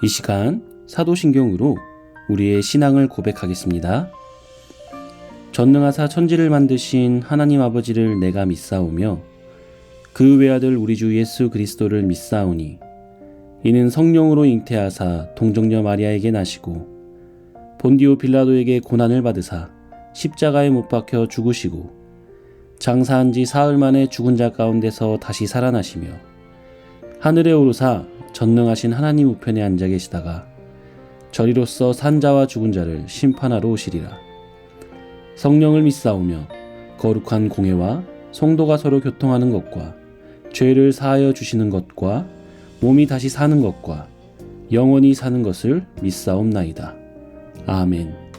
이 시간 사도신경으로 우리의 신앙을 고백하겠습니다. 전능하사 천지를 만드신 하나님 아버지를 내가 믿사오며 그 외아들 우리 주 예수 그리스도를 믿사오니 이는 성령으로 잉태하사 동정녀 마리아에게 나시고 본디오 빌라도에게 고난을 받으사 십자가에 못 박혀 죽으시고 장사한 지 사흘 만에 죽은 자 가운데서 다시 살아나시며 하늘에 오르사 전능하신 하나님 우편에 앉아 계시다가 저리로서 산자와 죽은 자를 심판하러 오시리라. 성령을 믿사오며 거룩한 공회와 성도가 서로 교통하는 것과 죄를 사하여 주시는 것과 몸이 다시 사는 것과 영원히 사는 것을 믿사옵나이다. 아멘.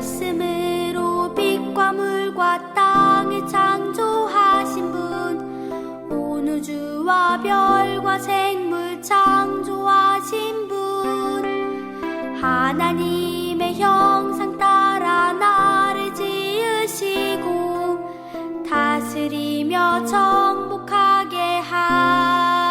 말씀으로 빛과 물과 땅을 창조하신 분, 온 우주와 별과 생물 창조하신 분, 하나님의 형상 따라 나를 지으시고 다스리며 정복하게 하시네.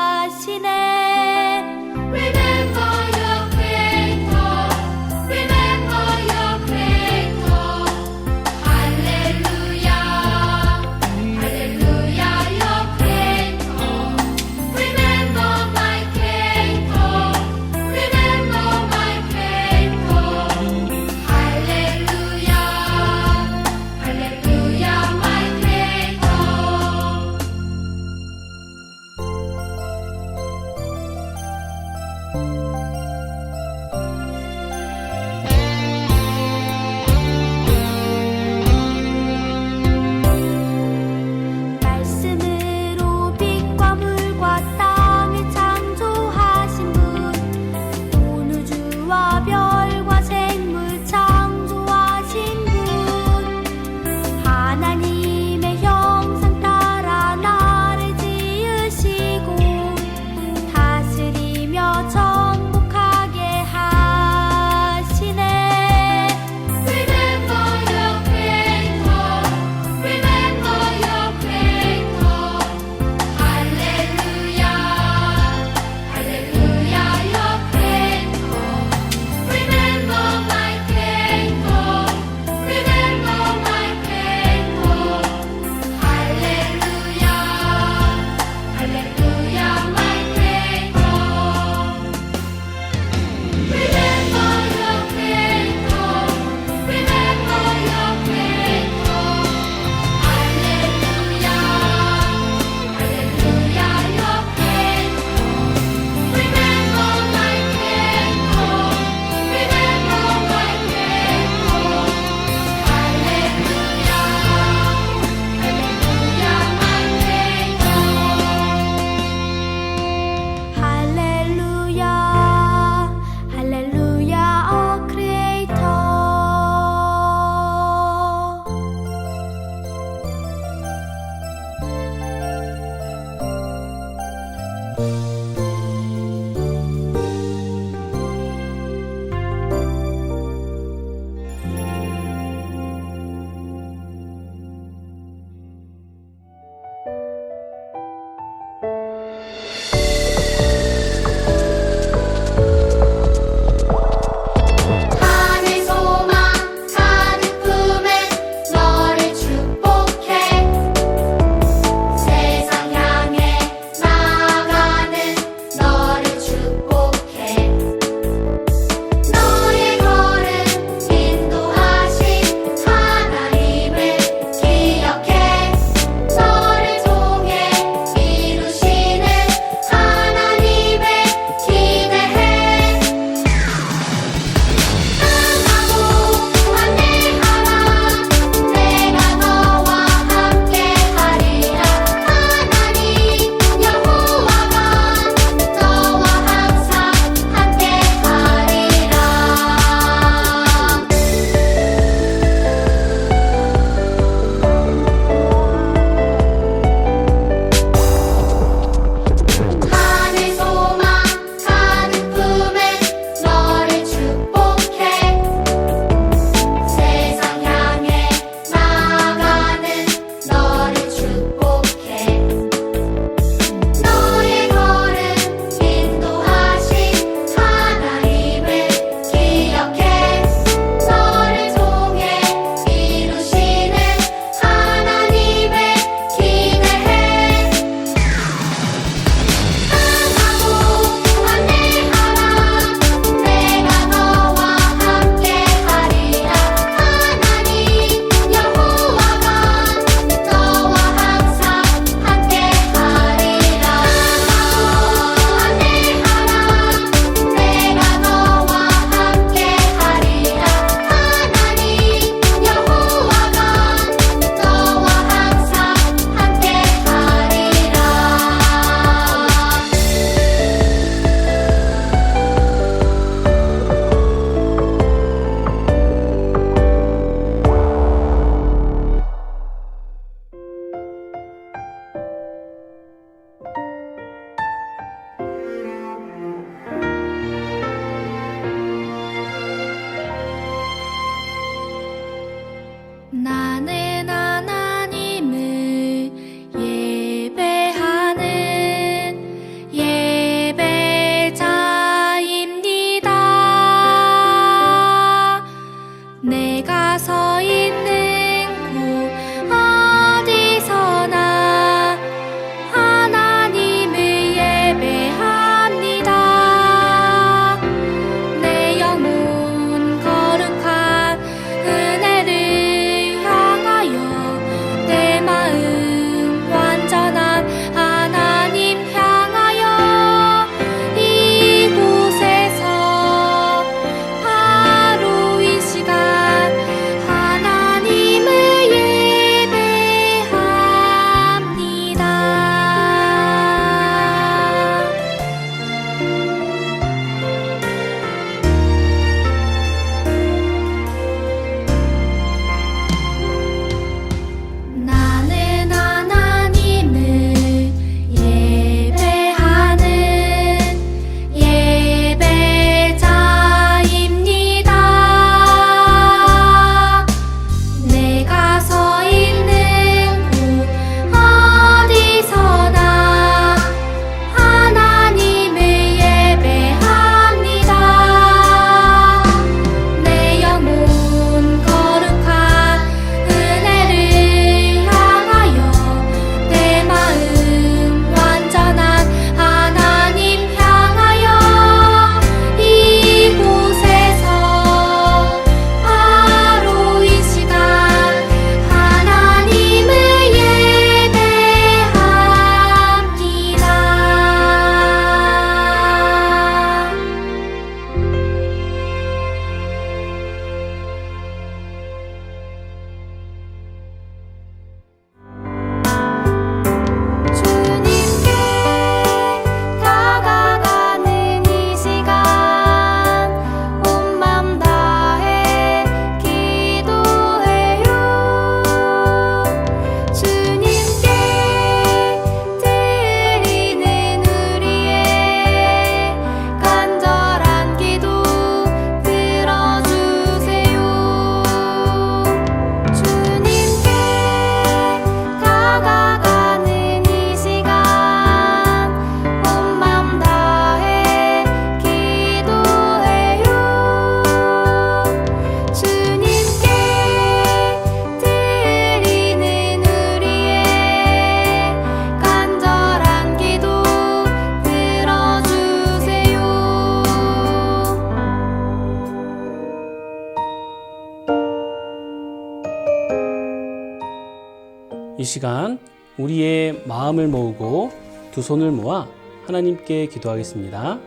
이 시간 우리의 마음을 모으고 두 손을 모아 하나님께 기도하겠습니다.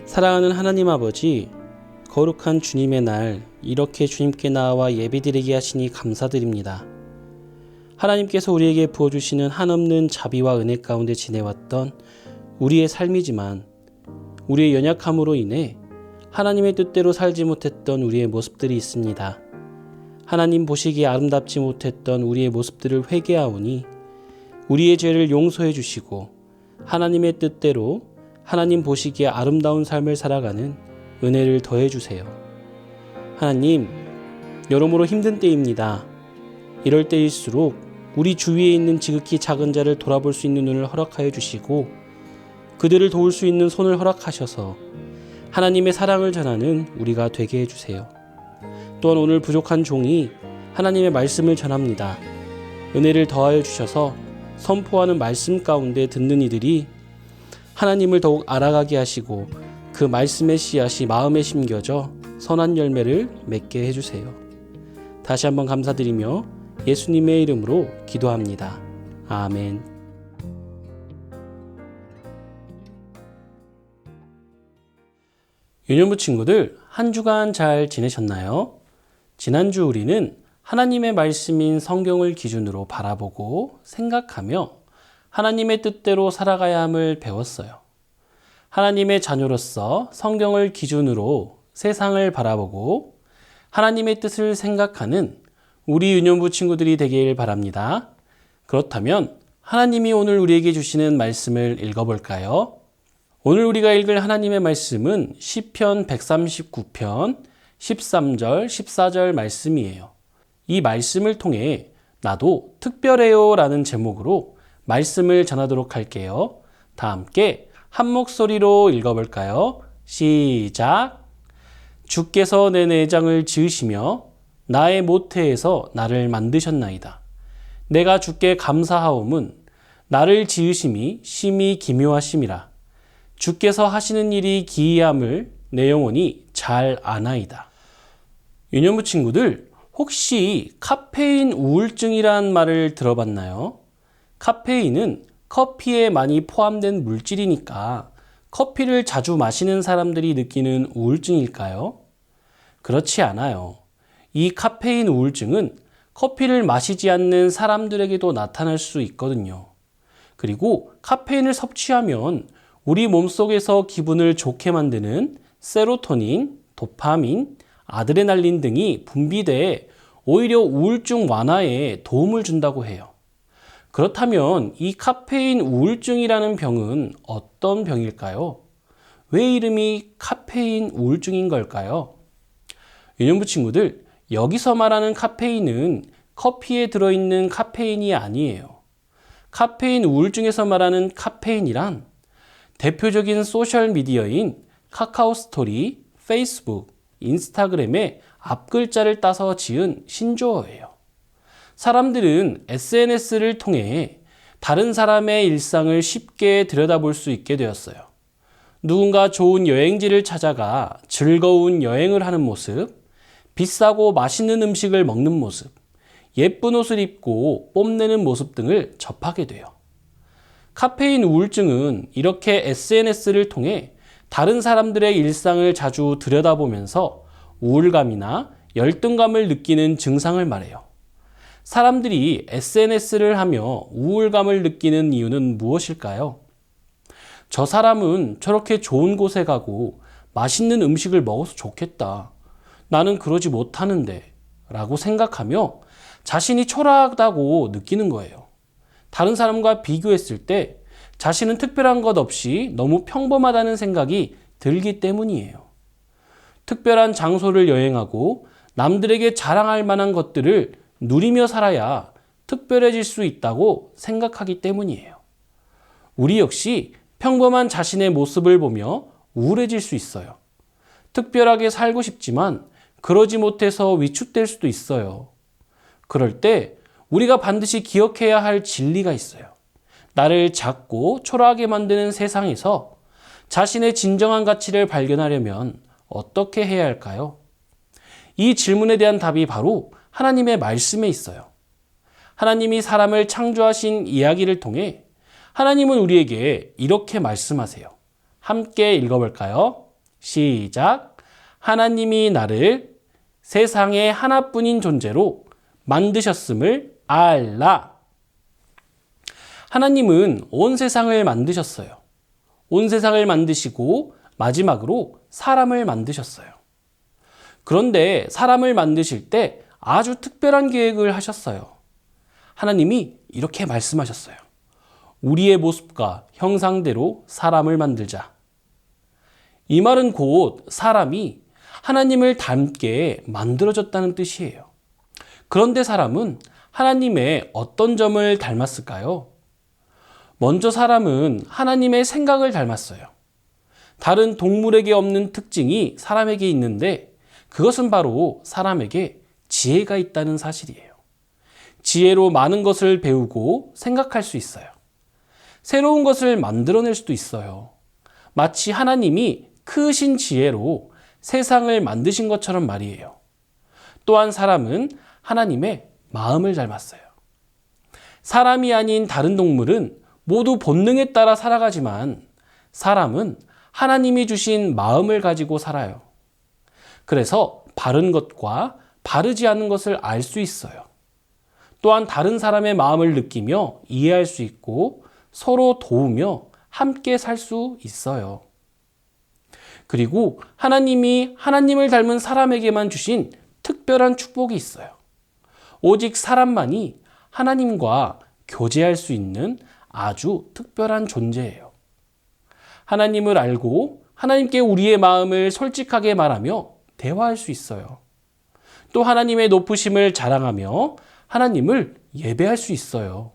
사랑하는 하나님 아버지, 거룩한 주님의 날 이렇게 주님께 나와 예배드리게 하시니 감사드립니다. 하나님께서 우리에게 부어주시는 한없는 자비와 은혜 가운데 지내왔던 우리의 삶이지만 우리의 연약함으로 인해 하나님의 뜻대로 살지 못했던 우리의 모습들이 있습니다. 하나님 보시기에 아름답지 못했던 우리의 모습들을 회개하오니 우리의 죄를 용서해 주시고 하나님의 뜻대로 하나님 보시기에 아름다운 삶을 살아가는 은혜를 더해 주세요. 하나님, 여러모로 힘든 때입니다. 이럴 때일수록 우리 주위에 있는 지극히 작은 자를 돌아볼 수 있는 눈을 허락하여 주시고 그들을 도울 수 있는 손을 허락하셔서 하나님의 사랑을 전하는 우리가 되게 해주세요. 또한 오늘 부족한 종이 하나님의 말씀을 전합니다. 은혜를 더하여 주셔서 선포하는 말씀 가운데 듣는 이들이 하나님을 더욱 알아가게 하시고 그 말씀의 씨앗이 마음에 심겨져 선한 열매를 맺게 해주세요. 다시 한번 감사드리며 예수님의 이름으로 기도합니다. 아멘. 유년부 친구들, 한 주간 잘 지내셨나요? 지난주 우리는 하나님의 말씀인 성경을 기준으로 바라보고 생각하며 하나님의 뜻대로 살아가야 함을 배웠어요. 하나님의 자녀로서 성경을 기준으로 세상을 바라보고 하나님의 뜻을 생각하는 우리 유년부 친구들이 되길 바랍니다. 그렇다면 하나님이 오늘 우리에게 주시는 말씀을 읽어볼까요? 오늘 우리가 읽을 하나님의 말씀은 시편 139편 13절, 14절 말씀이에요. 이 말씀을 통해 나도 특별해요 라는 제목으로 말씀을 전하도록 할게요. 다 함께 한 목소리로 읽어볼까요? 시작! 주께서 내 내장을 지으시며 나의 모태에서 나를 만드셨나이다. 내가 주께 감사하옴은 나를 지으심이 심히 기묘하심이라. 주께서 하시는 일이 기이함을 내 영혼이 잘 아나이다. 유년부 친구들, 혹시 카페인 우울증이란 말을 들어봤나요? 카페인은 커피에 많이 포함된 물질이니까 커피를 자주 마시는 사람들이 느끼는 우울증일까요? 그렇지 않아요. 이 카페인 우울증은 커피를 마시지 않는 사람들에게도 나타날 수 있거든요. 그리고 카페인을 섭취하면 우리 몸속에서 기분을 좋게 만드는 세로토닌, 도파민, 아드레날린 등이 분비돼 오히려 우울증 완화에 도움을 준다고 해요. 그렇다면 이 카페인 우울증이라는 병은 어떤 병일까요? 왜 이름이 카페인 우울증인 걸까요? 유년부 친구들, 여기서 말하는 카페인은 커피에 들어있는 카페인이 아니에요. 카페인 우울증에서 말하는 카페인이란 대표적인 소셜미디어인 카카오스토리, 페이스북, 인스타그램의 앞글자를 따서 지은 신조어예요. 사람들은 SNS를 통해 다른 사람의 일상을 쉽게 들여다볼 수 있게 되었어요. 누군가 좋은 여행지를 찾아가 즐거운 여행을 하는 모습, 비싸고 맛있는 음식을 먹는 모습, 예쁜 옷을 입고 뽐내는 모습 등을 접하게 돼요. 카페인 우울증은 이렇게 SNS를 통해 다른 사람들의 일상을 자주 들여다보면서 우울감이나 열등감을 느끼는 증상을 말해요. 사람들이 SNS를 하며 우울감을 느끼는 이유는 무엇일까요? 저 사람은 저렇게 좋은 곳에 가고 맛있는 음식을 먹어서 좋겠다. 나는 그러지 못하는데 라고 생각하며 자신이 초라하다고 느끼는 거예요. 다른 사람과 비교했을 때 자신은 특별한 것 없이 너무 평범하다는 생각이 들기 때문이에요. 특별한 장소를 여행하고 남들에게 자랑할 만한 것들을 누리며 살아야 특별해질 수 있다고 생각하기 때문이에요. 우리 역시 평범한 자신의 모습을 보며 우울해질 수 있어요. 특별하게 살고 싶지만 그러지 못해서 위축될 수도 있어요. 그럴 때 우리가 반드시 기억해야 할 진리가 있어요. 나를 작고 초라하게 만드는 세상에서 자신의 진정한 가치를 발견하려면 어떻게 해야 할까요? 이 질문에 대한 답이 바로 하나님의 말씀에 있어요. 하나님이 사람을 창조하신 이야기를 통해 하나님은 우리에게 이렇게 말씀하세요. 함께 읽어볼까요? 시작. 하나님이 나를 세상에 하나뿐인 존재로 만드셨음을 알라. 하나님은 온 세상을 만드셨어요. 온 세상을 만드시고 마지막으로 사람을 만드셨어요. 그런데 사람을 만드실 때 아주 특별한 계획을 하셨어요. 하나님이 이렇게 말씀하셨어요. 우리의 모습과 형상대로 사람을 만들자. 이 말은 곧 사람이 하나님을 닮게 만들어졌다는 뜻이에요. 그런데 사람은 하나님의 어떤 점을 닮았을까요? 먼저 사람은 하나님의 생각을 닮았어요. 다른 동물에게 없는 특징이 사람에게 있는데 그것은 바로 사람에게 지혜가 있다는 사실이에요. 지혜로 많은 것을 배우고 생각할 수 있어요. 새로운 것을 만들어낼 수도 있어요. 마치 하나님이 크신 지혜로 세상을 만드신 것처럼 말이에요. 또한 사람은 하나님의 마음을 닮았어요. 사람이 아닌 다른 동물은 모두 본능에 따라 살아가지만 사람은 하나님이 주신 마음을 가지고 살아요. 그래서 바른 것과 바르지 않은 것을 알 수 있어요. 또한 다른 사람의 마음을 느끼며 이해할 수 있고 서로 도우며 함께 살 수 있어요. 그리고 하나님이 하나님을 닮은 사람에게만 주신 특별한 축복이 있어요. 오직 사람만이 하나님과 교제할 수 있는 아주 특별한 존재예요. 하나님을 알고 하나님께 우리의 마음을 솔직하게 말하며 대화할 수 있어요. 또 하나님의 높으심을 자랑하며 하나님을 예배할 수 있어요.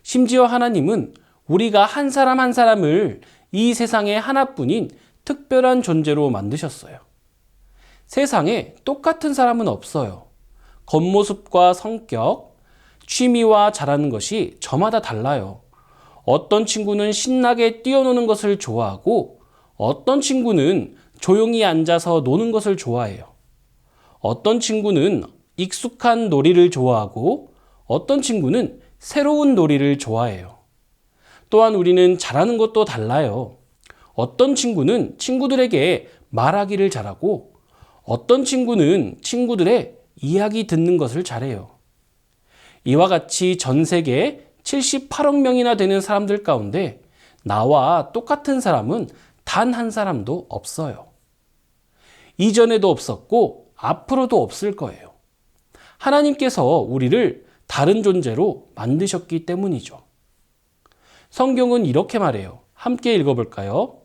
심지어 하나님은 우리가 한 사람 한 사람을 이 세상에 하나뿐인 특별한 존재로 만드셨어요. 세상에 똑같은 사람은 없어요. 겉모습과 성격, 취미와 잘하는 것이 저마다 달라요. 어떤 친구는 신나게 뛰어노는 것을 좋아하고 어떤 친구는 조용히 앉아서 노는 것을 좋아해요. 어떤 친구는 익숙한 놀이를 좋아하고 어떤 친구는 새로운 놀이를 좋아해요. 또한 우리는 잘하는 것도 달라요. 어떤 친구는 친구들에게 말하기를 잘하고 어떤 친구는 친구들의 이야기 듣는 것을 잘해요. 이와 같이 전 세계 78억 명이나 되는 사람들 가운데 나와 똑같은 사람은 단 한 사람도 없어요. 이전에도 없었고 앞으로도 없을 거예요. 하나님께서 우리를 다른 존재로 만드셨기 때문이죠. 성경은 이렇게 말해요. 함께 읽어볼까요?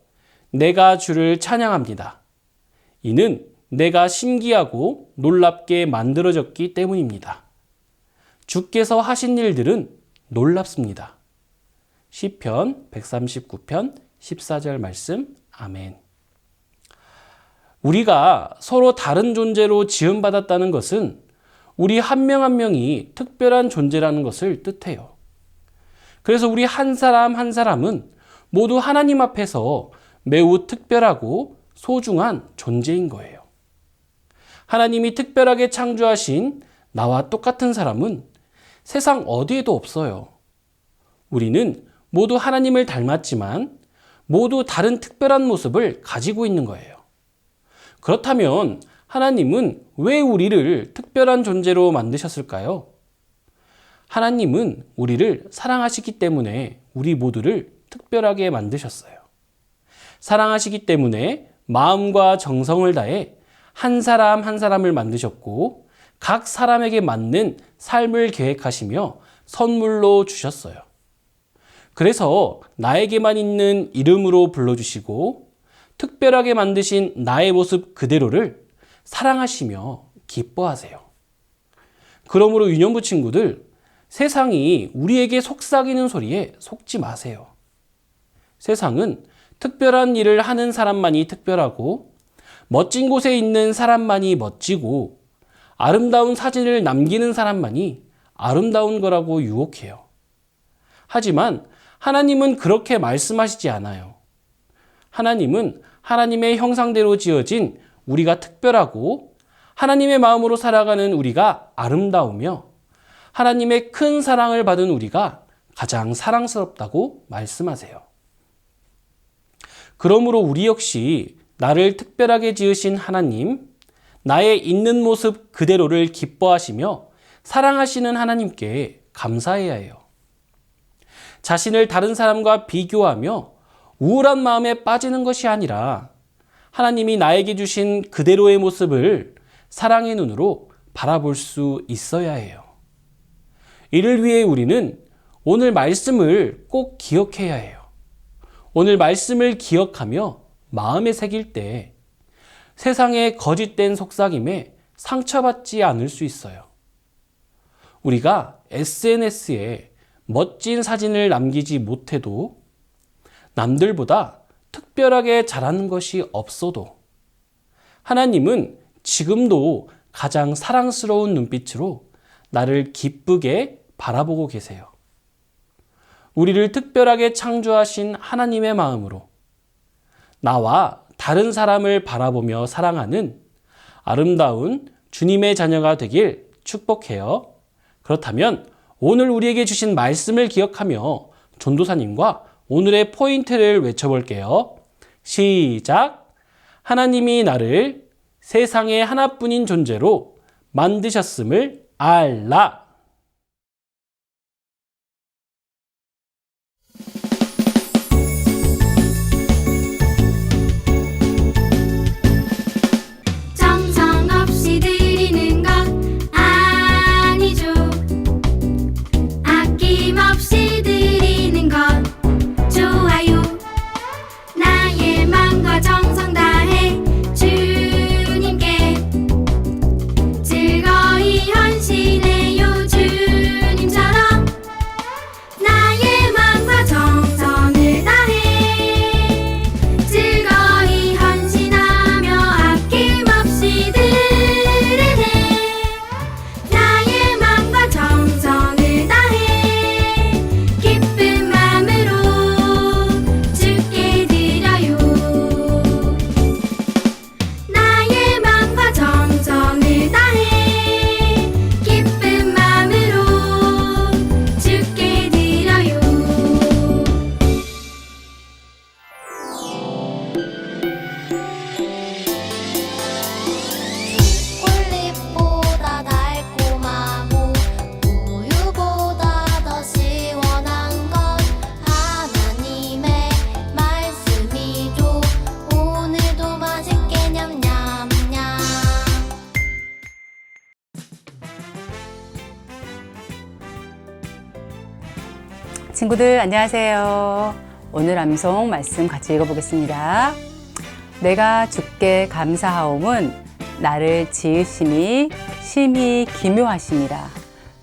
내가 주를 찬양합니다. 이는 내가 신기하고 놀랍게 만들어졌기 때문입니다. 주께서 하신 일들은 놀랍습니다. 시편 139편 14절 말씀. 아멘. 우리가 서로 다른 존재로 지음받았다는 것은 우리 한 명 한 명이 특별한 존재라는 것을 뜻해요. 그래서 우리 한 사람 한 사람은 모두 하나님 앞에서 매우 특별하고 소중한 존재인 거예요. 하나님이 특별하게 창조하신 나와 똑같은 사람은 세상 어디에도 없어요. 우리는 모두 하나님을 닮았지만 모두 다른 특별한 모습을 가지고 있는 거예요. 그렇다면 하나님은 왜 우리를 특별한 존재로 만드셨을까요? 하나님은 우리를 사랑하시기 때문에 우리 모두를 특별하게 만드셨어요. 사랑하시기 때문에 마음과 정성을 다해 한 사람 한 사람을 만드셨고 각 사람에게 맞는 삶을 계획하시며 선물로 주셨어요. 그래서 나에게만 있는 이름으로 불러주시고 특별하게 만드신 나의 모습 그대로를 사랑하시며 기뻐하세요. 그러므로 유년부 친구들, 세상이 우리에게 속삭이는 소리에 속지 마세요. 세상은 특별한 일을 하는 사람만이 특별하고 멋진 곳에 있는 사람만이 멋지고 아름다운 사진을 남기는 사람만이 아름다운 거라고 유혹해요. 하지만 하나님은 그렇게 말씀하시지 않아요. 하나님은 하나님의 형상대로 지어진 우리가 특별하고 하나님의 마음으로 살아가는 우리가 아름다우며 하나님의 큰 사랑을 받은 우리가 가장 사랑스럽다고 말씀하세요. 그러므로 우리 역시 나를 특별하게 지으신 하나님, 나의 있는 모습 그대로를 기뻐하시며 사랑하시는 하나님께 감사해야 해요. 자신을 다른 사람과 비교하며 우울한 마음에 빠지는 것이 아니라 하나님이 나에게 주신 그대로의 모습을 사랑의 눈으로 바라볼 수 있어야 해요. 이를 위해 우리는 오늘 말씀을 꼭 기억해야 해요. 오늘 말씀을 기억하며 마음에 새길 때 세상의 거짓된 속삭임에 상처받지 않을 수 있어요. 우리가 SNS에 멋진 사진을 남기지 못해도, 남들보다 특별하게 잘하는 것이 없어도 하나님은 지금도 가장 사랑스러운 눈빛으로 나를 기쁘게 바라보고 계세요. 우리를 특별하게 창조하신 하나님의 마음으로 나와 다른 사람을 바라보며 사랑하는 아름다운 주님의 자녀가 되길 축복해요. 그렇다면 오늘 우리에게 주신 말씀을 기억하며 전도사님과 오늘의 포인트를 외쳐볼게요. 시작! 하나님이 나를 세상에 하나뿐인 존재로 만드셨음을 알라. 정성없이 드리는 것 아니죠. 아낌없이 드리는 것 좋아요. 나의 마음과 정성 다해 주님께 즐거이 헌신해요. 주님처럼 나의 마음과 정성을 다해 즐거이 헌신하며 아낌없이 드리네. 나의 마음과 정성을 다해 기쁜 마음으로 주께 드려요. 나의 마음과 정성을 다해 기쁜 마음으로 주께 드려요. 꿀잎보다 달콤하고 우유보다 더 시원한 건 하나님의 말씀이죠. 오늘도 맛있게 냠냠냠. 친구들 안녕하세요. 오늘 암송 말씀 같이 읽어보겠습니다. 내가 주께 감사하옴은 나를 지으심이 심히 기묘하심이라.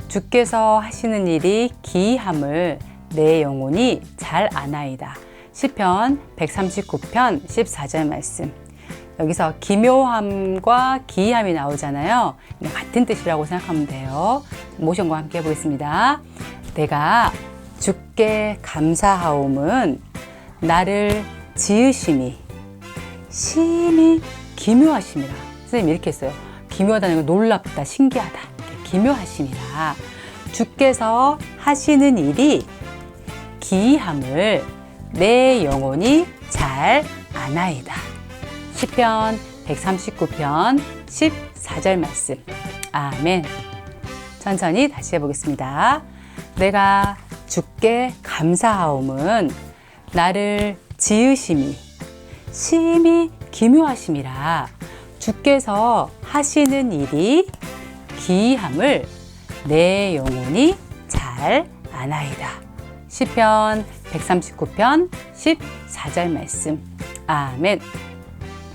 주께서 하시는 일이 기이함을 내 영혼이 잘 아나이다. 시편 139편 14절 말씀. 여기서 기묘함과 기이함이 나오잖아요. 같은 뜻이라고 생각하면 돼요. 모션과 함께 해보겠습니다. 내가 주께 감사하옴은 나를 지으심이 심히 기묘하심이라. 선생님 이렇게 했어요. 기묘하다는 건 놀랍다, 신기하다, 이렇게 기묘하심이라. 주께서 하시는 일이 기이함을 내 영혼이 잘 아나이다. 시편 139편 14절 말씀. 아멘. 천천히 다시 해보겠습니다. 내가 주께 감사하옴은 나를 지으심이 심히 기묘하심이라. 주께서 하시는 일이 기이함을 내 영혼이 잘 아나이다. 시편 139편 14절 말씀. 아멘.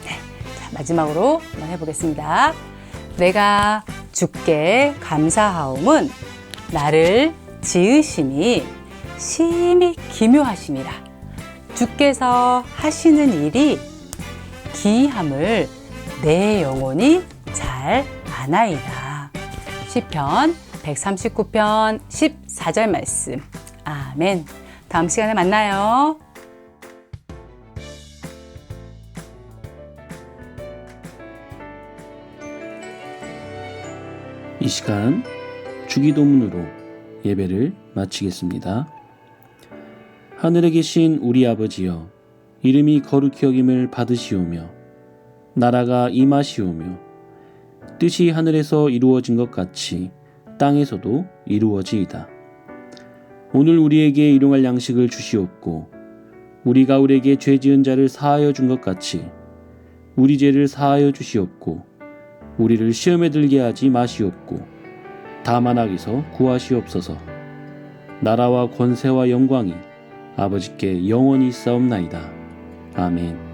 네, 자, 마지막으로 한번 해보겠습니다. 내가 주께 감사하옴은 나를 지으심이 심히 기묘하심이라. 주께서 하시는 일이 기이함을 내 영혼이 잘 아나이다. 시편 139편 14절 말씀. 아멘. 다음 시간에 만나요. 이 시간 주기도문으로 예배를 마치겠습니다. 하늘에 계신 우리 아버지여, 이름이 거룩히 여김을 받으시오며 나라가 임하시오며 뜻이 하늘에서 이루어진 것 같이 땅에서도 이루어지이다. 오늘 우리에게 일용할 양식을 주시옵고 우리가 우리에게 죄 지은 자를 사하여 준 것 같이 우리 죄를 사하여 주시옵고 우리를 시험에 들게 하지 마시옵고 다만 악에서 구하시옵소서. 나라와 권세와 영광이 아버지께 영원히 있사옵나이다. 아멘.